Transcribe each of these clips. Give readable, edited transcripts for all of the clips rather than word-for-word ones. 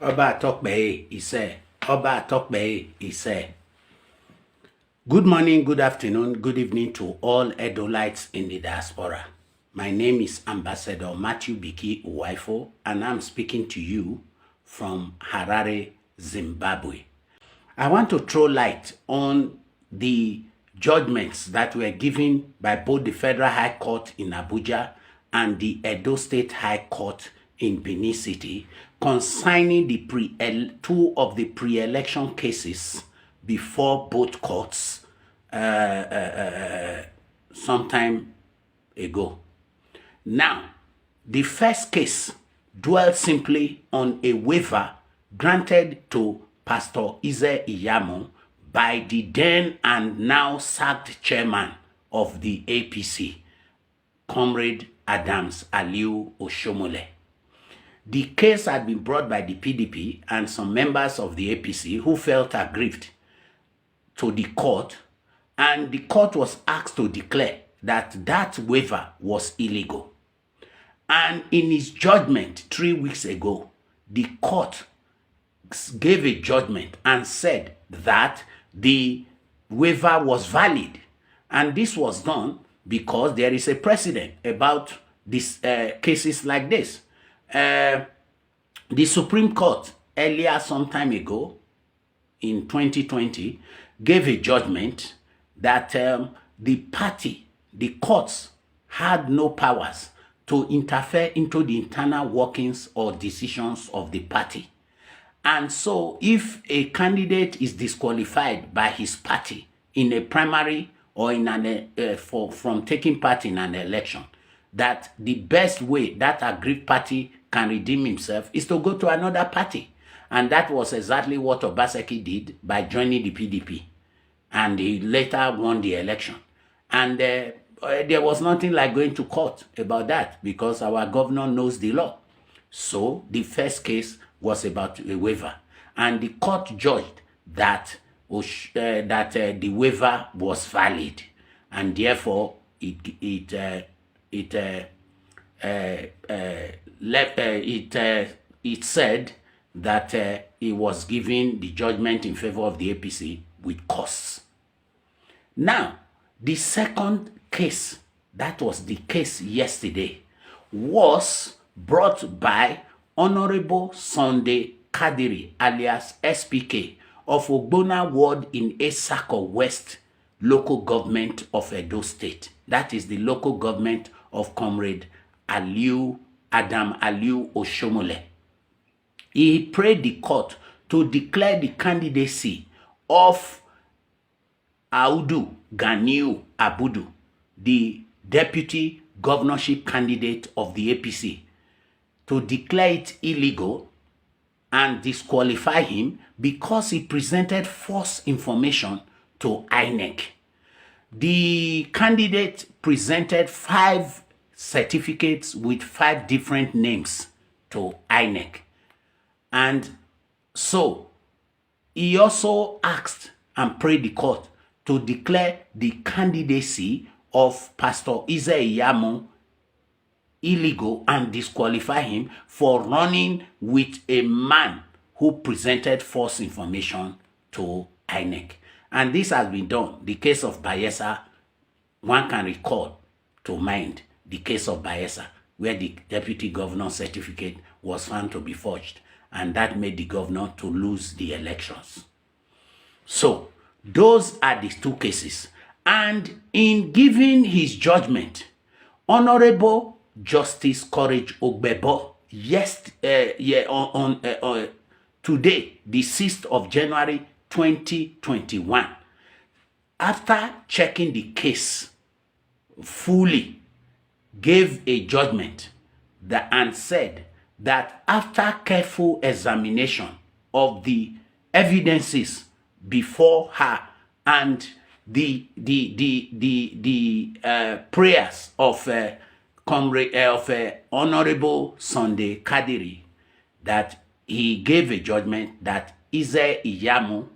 Oba Tokbe, he said. Oba Tokbe, he said. Good morning, good afternoon, good evening to all Edolites in the diaspora. My name is Ambassador Matthew Biki Uwaifo, and I'm speaking to you from Harare, Zimbabwe. I want to throw light on the judgments that were given by both the Federal High Court in Abuja and the Edo State High Court in Benin City concerning the two of the pre-election cases before both courts sometime ago. Now, the first case dwells simply on a waiver granted to Pastor Iyamu by the then and now sacked chairman of the APC, Comrade Adams Aliu Oshomole. The case had been brought by the PDP and some members of the APC who felt aggrieved to the court, and the court was asked to declare that that waiver was illegal. And in its judgment 3 weeks ago, the court gave a judgment and said that the waiver was valid. And this was done because there is a precedent about these cases like this. The Supreme Court earlier some time ago in 2020 gave a judgment that the courts had no powers to interfere into the internal workings or decisions of the party. And so if a candidate is disqualified by his party in a primary or in an from taking part in an election, that the best way that aggrieved party can redeem himself is to go to another party. And that was exactly what Obaseki did by joining the PDP. And he later won the election. And there was nothing like going to court about that because our governor knows the law. So the first case was about a waiver. And the court judged that, the waiver was valid. And therefore, it said that he was giving the judgment in favor of the APC with costs. Now, the second case, that was the case yesterday, was brought by Honorable Sunday Kadiri alias SPK of Ogbona Ward in Esako West local government of Edo State. That is the local government of Comrade Adam Aliu Oshomole. He prayed the court to declare the candidacy of Audu Ganiu Abudu, the deputy governorship candidate of the APC, to declare it illegal and disqualify him because he presented false information to INEC. The candidate presented 5 certificates with 5 different names to INEC. And so he also asked and prayed the court to declare the candidacy of Pastor Iyamu illegal and disqualify him for running with a man who presented false information to INEC. And this has been done. The case of Bayelsa, one can recall to mind the case of Bayelsa, where the deputy governor certificate was found to be forged, and that made the governor to lose the elections. So, those are the 2 cases. And in giving his judgment, Honorable Justice Courage Ogbebo, today, the 6th of January 2021, after checking the case fully, gave a judgment and said that after careful examination of the evidences before her and the prayers of Honorable Sunday Kadiri, that he gave a judgment that Iyamu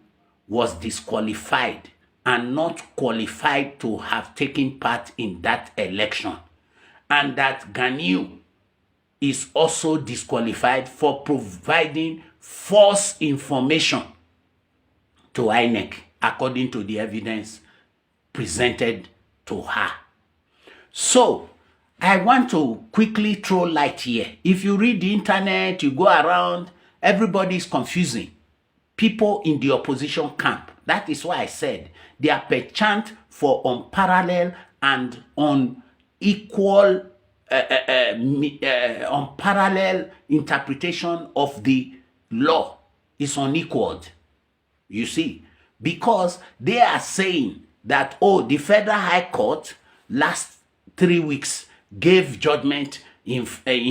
was disqualified and not qualified to have taken part in that election, and that Ganiu is also disqualified for providing false information to INEC according to the evidence presented to her. So I want to quickly throw light here. If you read the internet, you go around, everybody is confusing people in the opposition camp. That is why I said they are perchant for unparalleled and unequal, unparalleled interpretation of the law. Is unequaled, you see, because they are saying that, oh, the Federal High Court last 3 weeks gave judgment in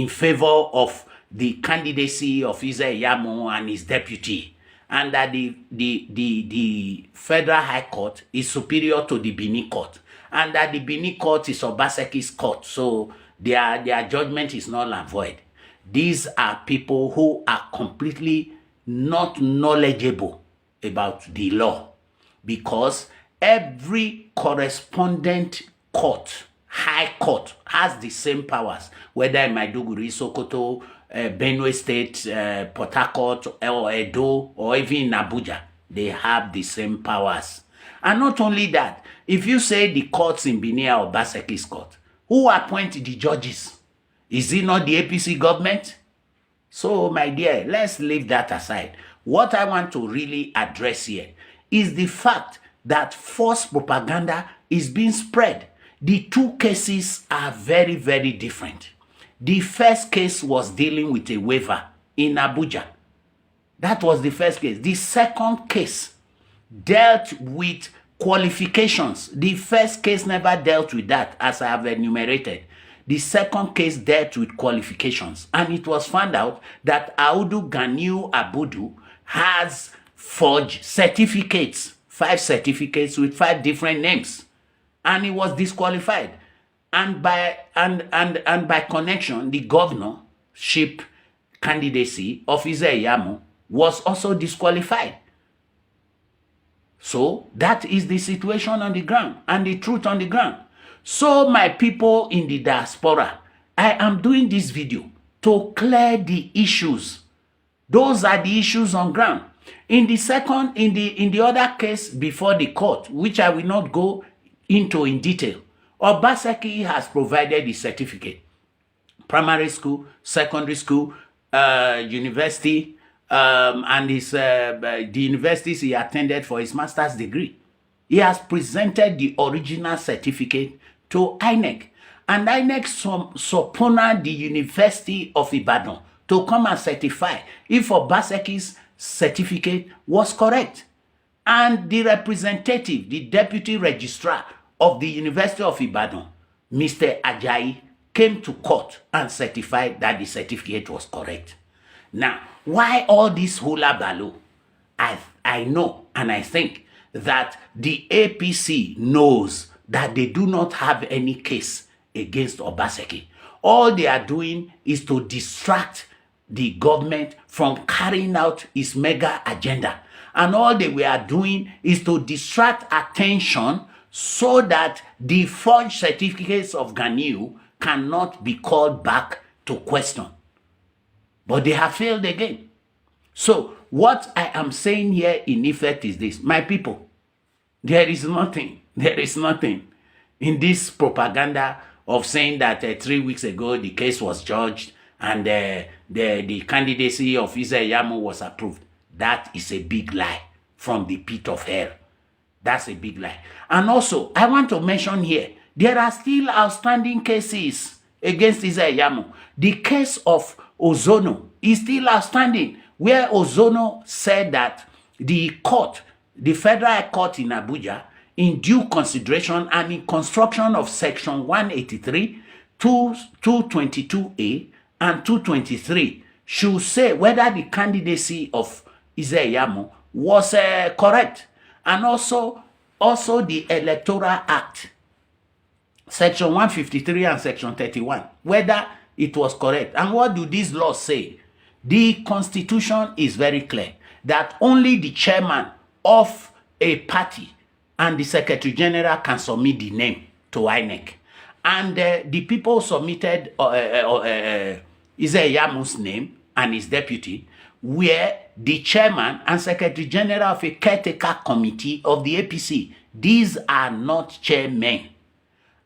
favor of the candidacy of Iyamu and his deputy, and that the Federal High Court is superior to the Benin Court, and that the Benin Court is Obaseki's court, so their judgment is null and void. These are people who are completely not knowledgeable about the law, because every correspondent court, high court, has the same powers, whether in Maiduguri, Sokoto, Benue State, Port Harcourt, or Edo, or even in Abuja. They have the same powers. And not only that, if you say the courts in Benin or Obaseki's court, who appoint the judges? Is it not the APC government? So, my dear, let's leave that aside. What I want to really address here is the fact that false propaganda is being spread. The two cases are very, very different. The first case was dealing with a waiver in Abuja. That was the first case. The second case dealt with qualifications. The first case never dealt with that, as I have enumerated. The second case dealt with qualifications, and it was found out that Audu Ganiu Abudu has forged certificates, 5 certificates with 5 different names, and he was disqualified. And by connection, the governorship candidacy of Iyamu was also disqualified. So that is the situation on the ground and the truth on the ground. So my people in the diaspora, I am doing this video to clear the issues. Those are the issues on ground. In the other case before the court, which I will not go into in detail, Obaseki has provided the certificate. Primary school, secondary school, university, and the universities he attended for his master's degree. He has presented the original certificate to INEC, and INEC subpoenaed the University of Ibadan to come and certify if Obaseki's certificate was correct. And the representative, the deputy registrar of the University of Ibadan, Mr. Ajayi, came to court and certified that the certificate was correct. Now, why all this hula baloo? I know and I think that the APC knows that they do not have any case against Obaseki. All they are doing is to distract the government from carrying out its mega agenda. And all they were doing is to distract attention so that the forged certificates of Ganiu cannot be called back to question. But they have failed again. So what I am saying here in effect is this. My people, there is nothing in this propaganda of saying that 3 weeks ago the case was judged and the candidacy of Iyamu was approved. That is a big lie from the pit of hell. That's a big lie. And also, I want to mention here, there are still outstanding cases against Iyamu. The case of Ozono is still outstanding, where Ozono said that the court, the Federal Court in Abuja, in due consideration and in construction of Section 183, 222A, and 223, should say whether the candidacy of Iyamu was correct. And also the Electoral Act, Section 153 and Section 31, whether it was correct. And what do these laws say? The Constitution is very clear that only the chairman of a party and the Secretary General can submit the name to INEC. And the people submitted Iyamu's name and his deputy were the chairman and secretary general of a caretaker committee of the APC. These are not chairmen.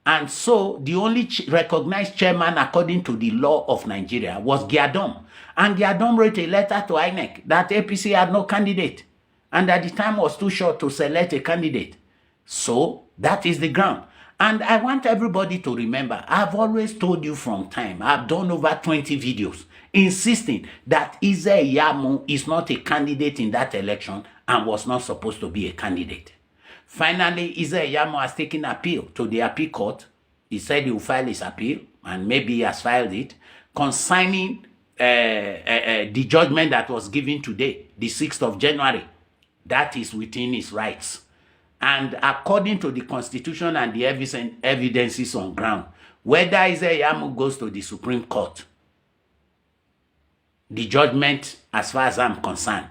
And so the only recognized chairman according to the law of Nigeria was Giadom. And Giadom wrote a letter to INEC that APC had no candidate. And that the time was too short to select a candidate. So that is the ground. And I want everybody to remember, I've always told you from time, I've done over 20 videos insisting that Iyamu is not a candidate in that election and was not supposed to be a candidate. Finally, Iyamu has taken appeal to the appeal court. He said he will file his appeal, and maybe he has filed it, concerning the judgment that was given today, the 6th of January. That is within his rights. And according to the Constitution and the evidences on ground, whether Iyamu goes to the Supreme Court, the judgment, as far as I'm concerned,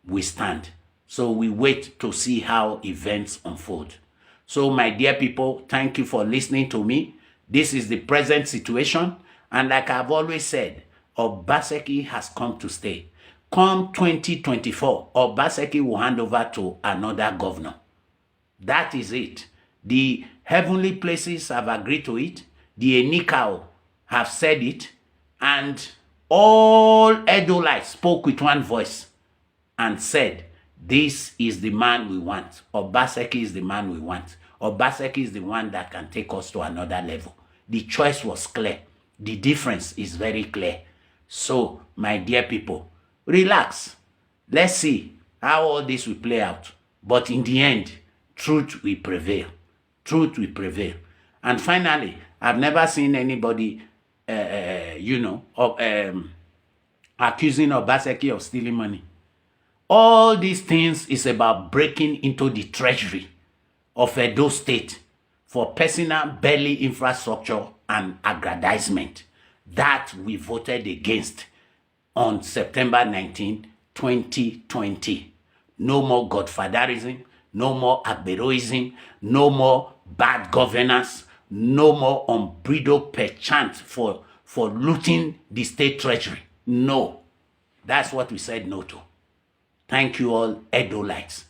will stand. So we wait to see how events unfold. So my dear people, thank you for listening to me. This is the present situation. And like I've always said, Obaseki has come to stay. Come 2024, Obaseki will hand over to another governor. That is it. The heavenly places have agreed to it. The Enikao have said it. And all Edolites spoke with one voice and said, this is the man we want. Obaseki is the man we want. Obaseki is the one that can take us to another level. The choice was clear. The difference is very clear. So, my dear people, relax. Let's see how all this will play out. But in the end, truth will prevail. Truth will prevail. And finally, I've never seen anybody, accusing Obaseki of stealing money. All these things is about breaking into the treasury of Edo State for personal belly infrastructure and aggrandizement that we voted against on September 19, 2020. No more godfatherism, no more agberoism, no more bad governance, no more unbridled perchant for looting the state treasury. No. That's what we said no to. Thank you all, Edolites,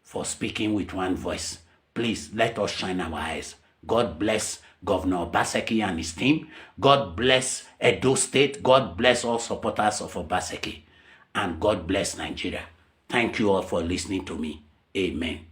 for speaking with one voice. Please let us shine our eyes. God bless Governor Obaseki and his team. God bless Edo State. God bless all supporters of Obaseki. And God bless Nigeria. Thank you all for listening to me. Amen.